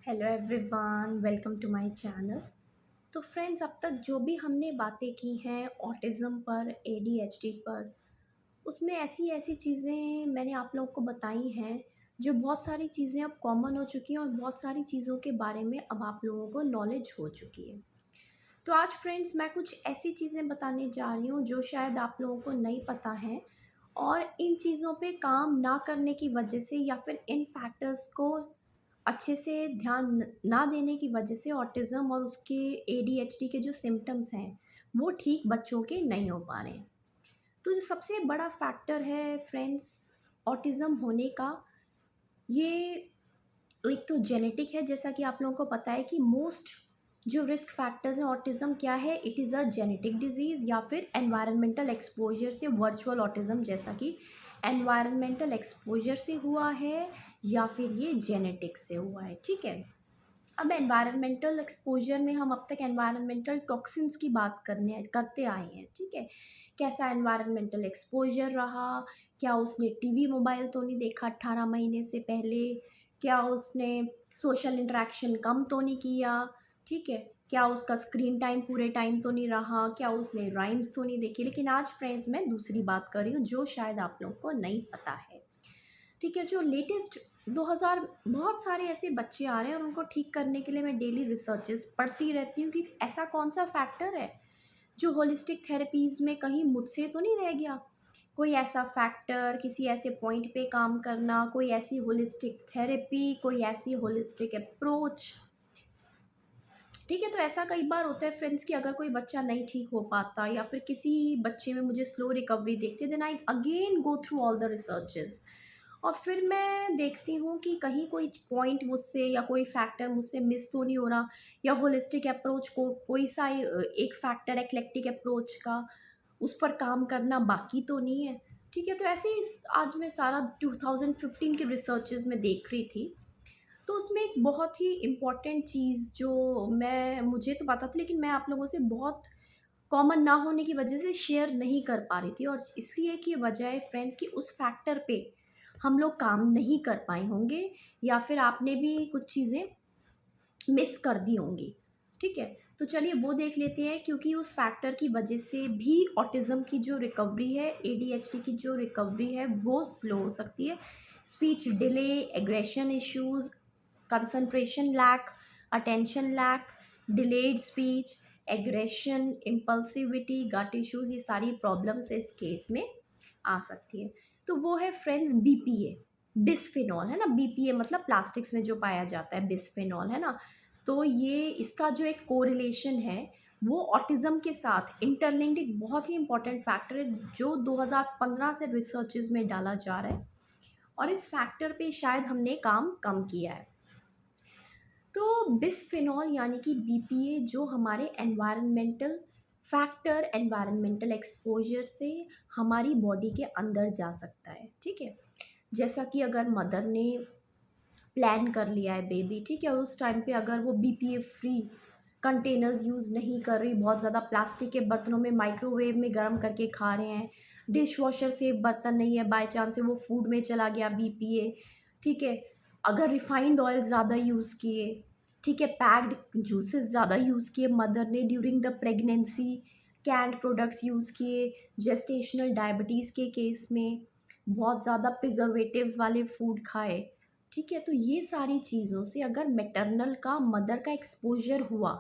Hello everyone, welcome to my channel. तो friends, अब तक जो भी हमने बातें की हैं ऑटिज़म पर, एडीएचडी पर, उसमें ऐसी ऐसी चीज़ें मैंने आप लोगों को बताई हैं जो बहुत सारी चीज़ें अब कॉमन हो चुकी हैं और बहुत सारी चीज़ों के बारे में अब आप लोगों को नॉलेज हो चुकी है। तो आज फ्रेंड्स मैं कुछ ऐसी चीज़ें बताने जा रही हूँ जो शायद आप लोगों को नहीं पता है, और इन चीज़ों पे काम ना करने की वजह से या फिर इन फैक्टर्स को अच्छे से ध्यान ना देने की वजह से ऑटिज़म और उसके एडीएचडी के जो सिम्पटम्स हैं वो ठीक बच्चों के नहीं हो पा रहे हैं। तो जो सबसे बड़ा फैक्टर है फ्रेंड्स ऑटिज़म होने का, ये एक तो जेनेटिक है। जैसा कि आप लोगों को पता है कि मोस्ट जो रिस्क फैक्टर्स हैं ऑटिज़म क्या है, it is a genetic disease या फिर एनवायरमेंटल एक्सपोजर से वर्चुअल ऑटिज़म, जैसा कि एनवायरमेंटल एक्सपोजर से हुआ है या फिर ये जेनेटिक से हुआ है। ठीक है। अब एनवायरमेंटल एक्सपोजर में हम अब तक एनवायरमेंटल टॉक्सिन्स की बात करते आए हैं। ठीक है। कैसा एनवायरमेंटल एक्सपोजर रहा, क्या उसने टीवी मोबाइल तो नहीं देखा 18 महीने से पहले, क्या उसने सोशल इंटरेक्शन कम तो नहीं किया, ठीक है, क्या उसका स्क्रीन टाइम पूरे टाइम तो नहीं रहा, क्या उसने राइम्स तो नहीं देखी। लेकिन आज फ्रेंड्स मैं दूसरी बात कर रही हूँ जो शायद आप लोगों को नहीं पता है। ठीक है। जो लेटेस्ट 2000 बहुत सारे ऐसे बच्चे आ रहे हैं और उनको ठीक करने के लिए मैं डेली रिसर्चेस पढ़ती रहती हूँ कि ऐसा कौन सा फैक्टर है जो होलिस्टिक थेरेपीज़ में कहीं मुझसे तो नहीं रह गया। कोई ऐसा फैक्टर, किसी ऐसे पॉइंट पे काम करना, कोई ऐसी होलिस्टिक थेरेपी, कोई ऐसी होलिस्टिक अप्रोच। ठीक है। तो ऐसा कई बार होता है फ्रेंड्स कि अगर कोई बच्चा नहीं ठीक हो पाता या फिर किसी बच्चे में मुझे स्लो रिकवरी देखती है, then I again go through all the researches और फिर मैं देखती हूँ कि कहीं कोई पॉइंट मुझसे या कोई फैक्टर मुझसे मिस तो नहीं हो रहा, या होलिस्टिक अप्रोच को कोई सा एक फैक्टर एक्लेक्टिक अप्रोच का उस पर काम करना बाकी तो नहीं है। ठीक है। तो ऐसे ही आज मैं सारा 2015 के रिसर्चेस में देख रही थी। तो उसमें एक बहुत ही इम्पॉर्टेंट चीज़ जो मुझे तो पता था लेकिन मैं आप लोगों से बहुत कॉमन ना होने की वजह से शेयर नहीं कर पा रही थी, और इसलिए कि वजह है फ्रेंड्स कि उस फैक्टर पे हम लोग काम नहीं कर पाए होंगे या फिर आपने भी कुछ चीज़ें मिस कर दी होंगी। ठीक है। तो चलिए वो देख लेते हैं, क्योंकि उस फैक्टर की वजह से भी ऑटिज़म की जो रिकवरी है, एडीएचडी की जो रिकवरी है वो स्लो हो सकती है। Speech delay, aggression issues, concentration lack, attention lack, delayed speech, aggression, impulsivity, gut issues, ये सारी प्रॉब्लम्स इस केस में आ सकती है। तो वो है फ्रेंड्स बीपीए, बिस्फेनॉल, है ना। बीपीए मतलब प्लास्टिक्स में जो पाया जाता है बिस्फेनॉल, है ना। तो ये इसका जो एक कोरिलेशन है वो ऑटिज़म के साथ इंटरलिंक्ड एक बहुत ही इंपॉर्टेंट फैक्टर है जो 2015 से रिसर्चेज में डाला जा रहा है, और इस फैक्टर पे शायद हमने काम कम किया है। तो बिस्फेनॉल यानी कि बीपीए जो हमारे एनवायरमेंटल फैक्टर, एनवायरमेंटल एक्सपोजर से हमारी बॉडी के अंदर जा सकता है। ठीक है। जैसा कि अगर मदर ने प्लान कर लिया है बेबी, ठीक है, और उस टाइम पे अगर वो बीपीए फ्री कंटेनर्स यूज़ नहीं कर रही, बहुत ज़्यादा प्लास्टिक के बर्तनों में माइक्रोवेव में गर्म करके खा रहे हैं, डिश वॉशर से बर्तन नहीं है, बाय चांस से वो फूड में चला गया बीपीए। ठीक है। अगर रिफाइंड ऑयल ज़्यादा यूज़ किए, ठीक है, पैक्ड जूसेस ज़्यादा यूज़ किए मदर ने during the pregnancy, canned products use किए, जेस्टेशनल डायबिटीज़ के केस में बहुत ज़्यादा प्रिजर्वेटिव्स वाले फूड खाए। ठीक है। तो ये सारी चीज़ों से अगर मैटरनल का, मदर का एक्सपोजर हुआ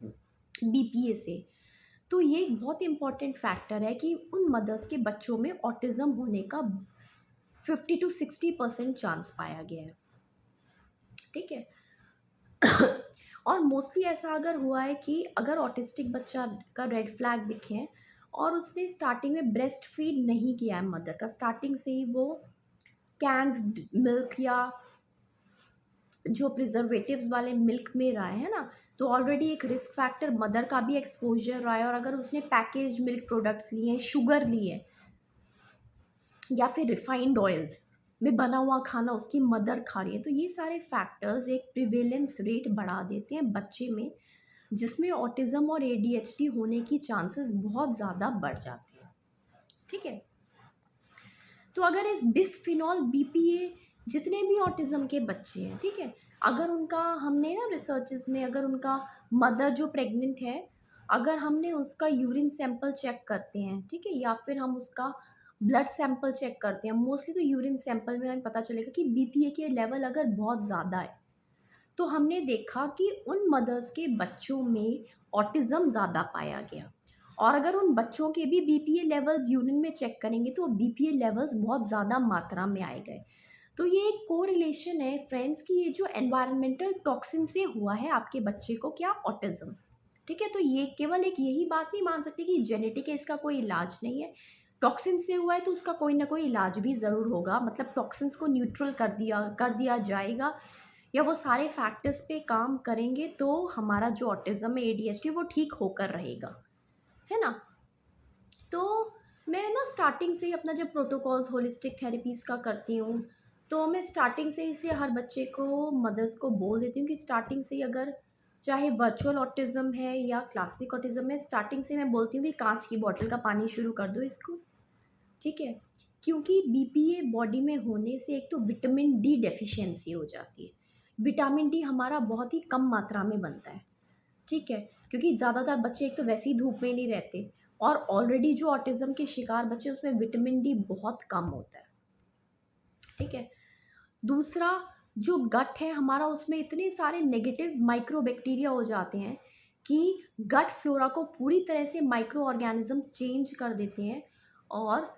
बीपीए से, तो ये एक बहुत इम्पॉर्टेंट फैक्टर है कि उन मदर्स के बच्चों में ऑटिज़म होने का 50 to 60% चांस पाया गया है। ठीक है। और मोस्टली ऐसा अगर हुआ है कि अगर ऑटिस्टिक बच्चा का रेड फ्लैग दिखे और उसने स्टार्टिंग में ब्रेस्ट फीड नहीं किया है मदर का, स्टार्टिंग से ही वो कैंड मिल्क या जो प्रिजर्वेटिव्स वाले मिल्क में रहा है ना, तो ऑलरेडी एक रिस्क फैक्टर मदर का भी एक्सपोजर रहा है। और अगर उसने पैकेज मिल्क प्रोडक्ट्स लिए हैं, शुगर ली है, या फिर रिफाइंड ऑयल्स में बना हुआ खाना उसकी मदर खा रही है, तो ये सारे फैक्टर्स एक प्रिवेलेंस रेट बढ़ा देते हैं बच्चे में, जिसमें ऑटिज़म और एडीएचडी होने की चांसेस बहुत ज़्यादा बढ़ जाते हैं। ठीक है। तो अगर इस बिस्फिनॉल बीपीए जितने भी ऑटिज़म के बच्चे हैं, ठीक है, अगर उनका हमने ना रिसर्चेस में अगर उनका मदर जो प्रेग्नेंट है, अगर हमने उसका यूरिन सैंपल चेक करते हैं, ठीक है, या फिर हम उसका ब्लड सैंपल चेक करते हैं, मोस्टली तो यूरिन सैंपल में हमें पता चलेगा कि बीपीए के लेवल अगर बहुत ज़्यादा है, तो हमने देखा कि उन मदर्स के बच्चों में ऑटिज़म ज़्यादा पाया गया। और अगर उन बच्चों के भी बीपीए लेवल्स यूरिन में चेक करेंगे तो बीपीए लेवल्स बहुत ज़्यादा मात्रा में आए गए। तो ये एक कोरिलेशन है फ्रेंड्स कि ये जो एनवायरमेंटल टॉक्सिन से हुआ है आपके बच्चे को क्या ऑटिज़म। ठीक है, तो ये केवल एक यही बात नहीं मान सकते कि जेनेटिक है, इसका कोई इलाज नहीं है। टॉक्सिन से हुआ है तो उसका कोई ना कोई इलाज भी ज़रूर होगा, मतलब टॉक्सिन्स को न्यूट्रल कर दिया जाएगा, या वो सारे फैक्टर्स पे काम करेंगे तो हमारा जो ऑटिज़म है, एडीएचडी, वो ठीक होकर रहेगा, है ना। तो मैं ना स्टार्टिंग से ही अपना जब प्रोटोकॉल्स होलिस्टिक थेरेपीज़ का करती हूँ, तो मैं स्टार्टिंग से इसलिए हर बच्चे को मदर्स को बोल देती हूँ कि स्टार्टिंग से ही, अगर चाहे वर्चुअल ऑटिज़म है या क्लासिक ऑटिज़म है, स्टार्टिंग से मैं बोलती हूँ कि कांच की बॉटल का पानी शुरू कर दो इसको, ठीक है। क्योंकि बीपीए बॉडी में होने से एक तो विटामिन डी डेफिशिएंसी हो जाती है। विटामिन डी हमारा बहुत ही कम मात्रा में बनता है, ठीक है, क्योंकि ज़्यादातर बच्चे एक तो वैसे ही धूप में नहीं रहते, और ऑलरेडी जो ऑटिज़म के शिकार बच्चे उसमें विटामिन डी बहुत कम होता है, ठीक है। दूसरा, जो गट है हमारा, उसमें इतने सारे नेगेटिव माइक्रो बैक्टीरिया हो जाते हैं कि गट फ्लोरा को पूरी तरह से माइक्रो ऑर्गेनिजम्स चेंज कर देते हैं। और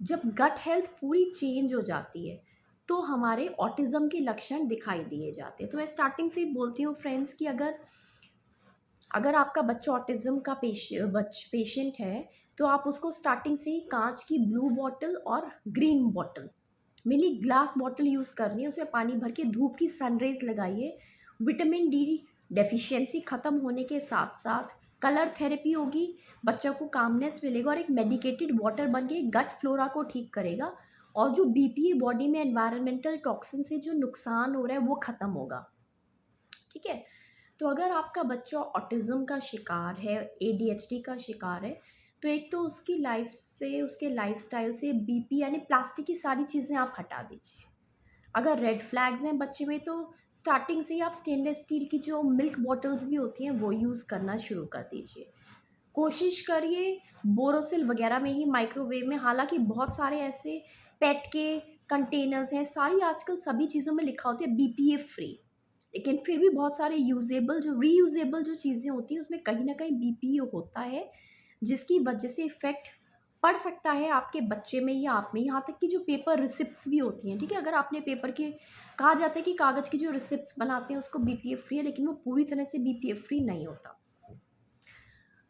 जब गट हेल्थ पूरी चेंज हो जाती है तो हमारे ऑटिज़म के लक्षण दिखाई दिए जाते हैं। तो मैं स्टार्टिंग से ही बोलती हूँ फ्रेंड्स कि अगर अगर आपका बच्चा ऑटिज़म का पेशेंट है, तो आप उसको स्टार्टिंग से ही कांच की ब्लू बॉटल और green bottle, mainly glass bottle use करनी है, उसमें पानी भर के धूप की सनरेज़ लगाइए। विटामिन डी डेफिशिएंसी ख़त्म होने के साथ साथ कलर थेरेपी होगी, बच्चों को कामनेस मिलेगा, और एक मेडिकेटेड वाटर बन के गट फ्लोरा को ठीक करेगा, और जो बीपीए बॉडी में एनवायरमेंटल टॉक्सिन से जो नुकसान हो रहा है वो ख़त्म होगा, ठीक है। तो अगर आपका बच्चा ऑटिज़म का शिकार है, एडीएचडी का शिकार है, तो एक तो उसकी लाइफ से, उसके लाइफस्टाइल से बीपी यानी प्लास्टिक की सारी चीज़ें आप हटा दीजिए। अगर रेड फ्लैग्स हैं बच्चे में तो स्टार्टिंग से ही आप स्टेनलेस स्टील की जो मिल्क बॉटल्स भी होती हैं वो यूज़ करना शुरू कर दीजिए। कोशिश करिए बोरोसिल वगैरह में ही, माइक्रोवेव में, हालांकि बहुत सारे ऐसे पेट के कंटेनर्स हैं, सारी आजकल सभी चीज़ों में लिखा होता है बीपीए फ्री, लेकिन फिर भी बहुत सारे यूजेबल, जो रीयूजेबल जो चीज़ें होती हैं उसमें कहीं ना कहीं बीपीए होता है, जिसकी वजह से इफ़ेक्ट पड़ सकता है आपके बच्चे में या आप में। यहाँ तक कि जो पेपर रिसिप्ट्स भी होती हैं, ठीक है, अगर आपने पेपर के, कहा जाता है कि कागज़ की जो रिसिप्ट्स बनाते हैं उसको बीपीए फ्री है, लेकिन वो पूरी तरह से बीपीए फ्री नहीं होता।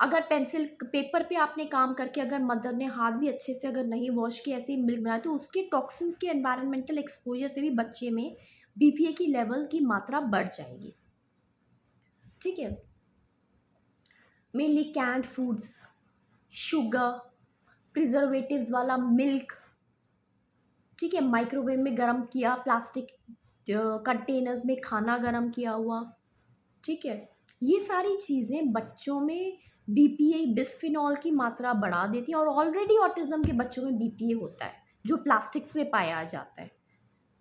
अगर पेंसिल पेपर पे आपने काम करके अगर मदर ने हाथ भी अच्छे से अगर नहीं वॉश किया, ऐसे ही मिल्क बनाया, तो उसके टॉक्सिन्स के एनवायरमेंटल एक्सपोजर से भी बच्चे में बीपीए की लेवल की मात्रा बढ़ जाएगी, ठीक है। Mainly canned foods, sugar, preservatives वाला मिल्क, ठीक है, माइक्रोवेव में गर्म किया, प्लास्टिक कंटेनर्स में खाना गर्म किया हुआ, ठीक है, ये सारी चीज़ें बच्चों में बीपीए, बिस्फिनॉल की मात्रा बढ़ा देती हैं, और ऑलरेडी ऑटिज़म के बच्चों में बीपीए होता है जो प्लास्टिक्स में पाया जाता है,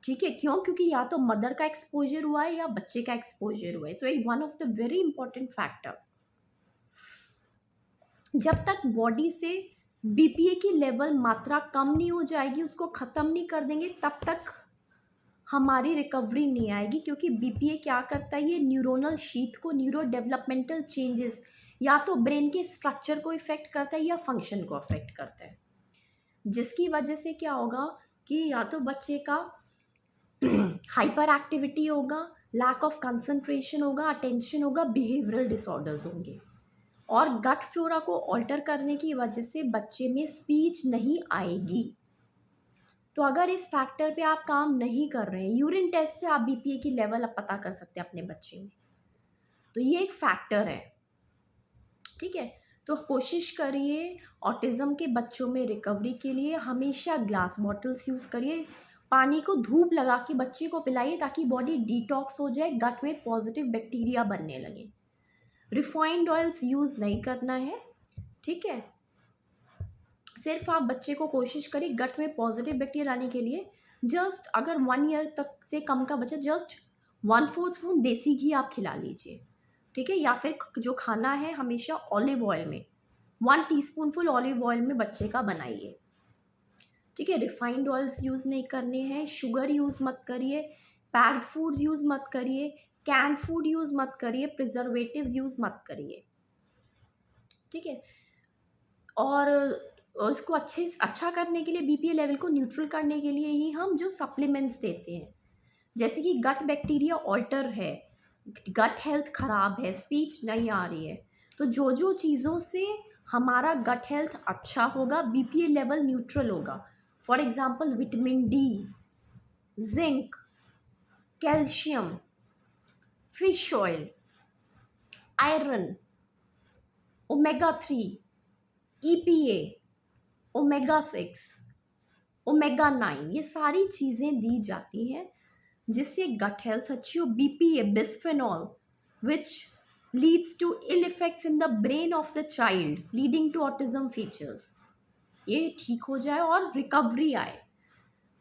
ठीक है। क्यों? क्योंकि या तो मदर का एक्सपोजर हुआ है या बच्चे का एक्सपोजर हुआ है। सो एक one of the very important factor, जब तक बॉडी से बीपीए की लेवल मात्रा कम नहीं हो जाएगी, उसको ख़त्म नहीं कर देंगे, तब तक हमारी रिकवरी नहीं आएगी। क्योंकि बीपीए क्या करता है, ये न्यूरोनल शीथ को, न्यूरो डेवलपमेंटल चेंजेस, या तो ब्रेन के स्ट्रक्चर को इफ़ेक्ट करता है या फंक्शन को अफेक्ट करता है, जिसकी वजह से क्या होगा कि या तो बच्चे का हाइपर एक्टिविटी होगा, लैक ऑफ कंसंट्रेशन होगा, अटेंशन होगा, बिहेवियरल डिसऑर्डर्स होंगे, और गट फ्लोरा को ऑल्टर करने की वजह से बच्चे में स्पीच नहीं आएगी। तो अगर इस फैक्टर पे आप काम नहीं कर रहे हैं, यूरिन टेस्ट से आप बीपीए की लेवल आप पता कर सकते हैं अपने बच्चे में, तो ये एक फैक्टर है, ठीक है। तो कोशिश करिए ऑटिज़म के बच्चों में रिकवरी के लिए हमेशा ग्लास बॉटल्स यूज़ करिए, पानी को धूप लगा के बच्चे को पिलाइए ताकि बॉडी डिटॉक्स हो जाए, गट में पॉजिटिव बैक्टीरिया बनने लगे। रिफाइंड ऑयल्स यूज़ नहीं करना है, ठीक है। सिर्फ आप बच्चे को कोशिश करिए गट में पॉजिटिव बैक्टीरिया लाने के लिए जस्ट अगर 1 ईयर तक से कम का बच्चा, जस्ट 1/4 स्पून देसी घी आप खिला लीजिए, ठीक है। या फिर जो खाना है हमेशा ऑलिव ऑयल में, 1 टीस्पूनफुल ऑलिव ऑयल में बच्चे का बनाइए, ठीक है। रिफाइंड ऑयल्स यूज़ नहीं करने हैं, शुगर यूज़ मत करिए, पैक्ड फूड्स यूज़ मत करिए, कैंड फूड यूज़ मत करिए, प्रिजर्वेटिव्स यूज़ मत करिए, ठीक है। और इसको अच्छा करने के लिए, बीपीए लेवल को न्यूट्रल करने के लिए ही हम जो सप्लीमेंट्स देते हैं, जैसे कि गट बैक्टीरिया ऑल्टर है, गट हेल्थ ख़राब है, स्पीच नहीं आ रही है, तो जो जो चीज़ों से हमारा गट हेल्थ अच्छा होगा, बीपीए लेवल न्यूट्रल होगा। For example vitamin D, zinc, calcium, fish oil, iron, omega 3, EPA, omega 6, omega 9, ये सारी चीज़ें दी जाती हैं जिससे गट हेल्थ अच्छी हो। BPA, bisphenol, which leads to ill effects in the brain of the child leading to autism features, ये ठीक हो जाए और रिकवरी आए।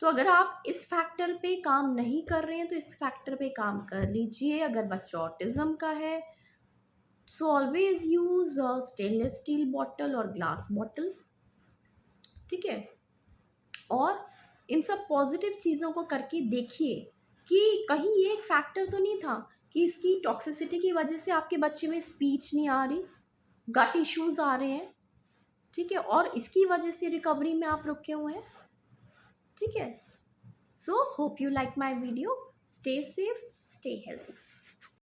तो अगर आप इस फैक्टर पे काम नहीं कर रहे हैं तो इस फैक्टर पे काम कर लीजिए। अगर बच्चा ऑटिज्म का है so always use stainless steel bottle और ग्लास बॉटल, ठीक है। और इन सब पॉजिटिव चीज़ों को करके देखिए कि कहीं ये एक फैक्टर तो नहीं था कि इसकी टॉक्सिसिटी की वजह से आपके बच्चे में स्पीच नहीं आ रही, गट इश्यूज आ रहे हैं, ठीक है, और इसकी वजह से रिकवरी में आप रुके हुए हैं, ठीक है। So hope you like my video, stay safe, stay healthy.